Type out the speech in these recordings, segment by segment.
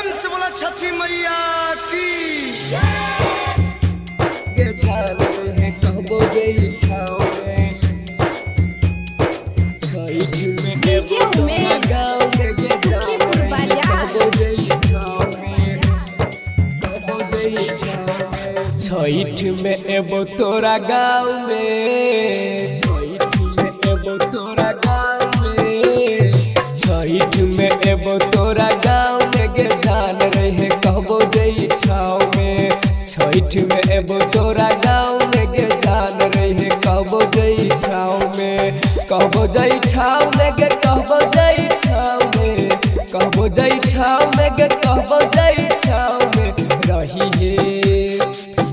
प्रेम से बोला छठी मैया की। छठ में एबो तोरा गाँव में, छठ में एबो तोरा गाँव में, छठ में एबो तोरा गाँव में गे जान रहे कहबो जई ठाव में। छठ में एबो तोरा गाँव में गे जान रहे कहबो जई ठाव में, कहबो जई ठाव में गे कहबो जई ठाव में, कहबो जई ठाव में गे कहबो जई ठाव में।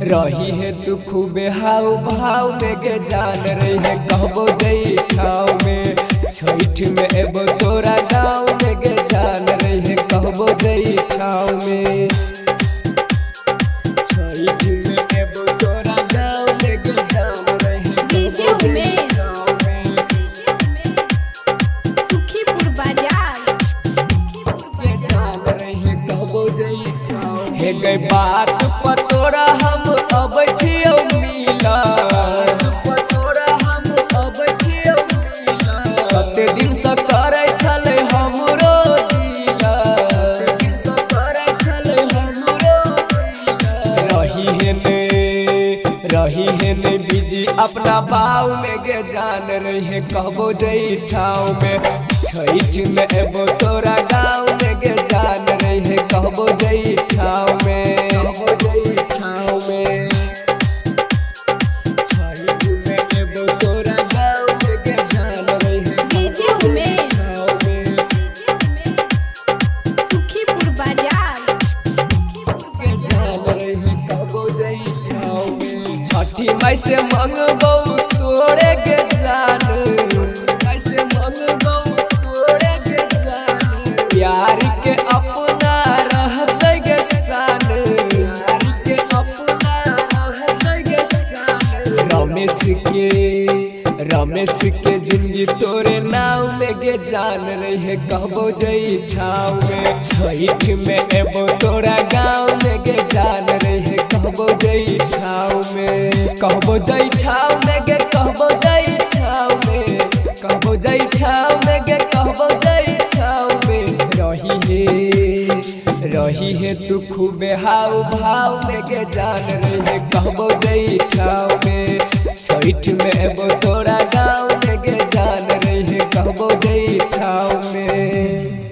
रही है तू खूबे हाव भाव में गे जान रही है कहबो जई ठाव में। छठ में एबो तोरा गाँव में गे जान रही है कहबो जई ठाव में। छठ में एबो तोरा गाँव में गे जान रही है कहबो जई ठाव में। सुखीपुर बाजार गे जान रही है कहबो जई ठाव में। हे गई बात पर तोरा हम अब छियौ मिला, कते दिन से करे छले हमरो दिला, रही है ने बिजी अपना बाव में गे जान रही है कहबो जई ठाव में। छठ में एबो तोरा गाँव में गे जान रही है कहबो जई ठाव में, कहबो जई ठाव में। छठ में एबो तोरा गाँव में गे जान रही है डीजे उमेश ठाव में। सुखीपुर बाजार गे जान रही है कहबो जई ठाव में। छठी माई से मंगबौ तोरे गे जान, माई से मंगबौ तोरे गे जान। प्यार के अपना रहते गे सान, प्यार के अपना रहते गे सान। रमेश के जिंदगी तोरे नाव में गे जान रही है कहबो जई ठाव में। छठ में एबो तोरा गाँव में गे जान रही है कहबो जई ठाव में, कहबो जई ठाव में गे कहबो जई ठाव में, कहबो जई ठाव में गे कहबो जई ठाव में। रही है तू खूबे हाव भाव में गे जान रही है कहबो जई ठाव में। छठ में एबो तोरा गाँव में गे जान रही है कहबो जई ठाव में।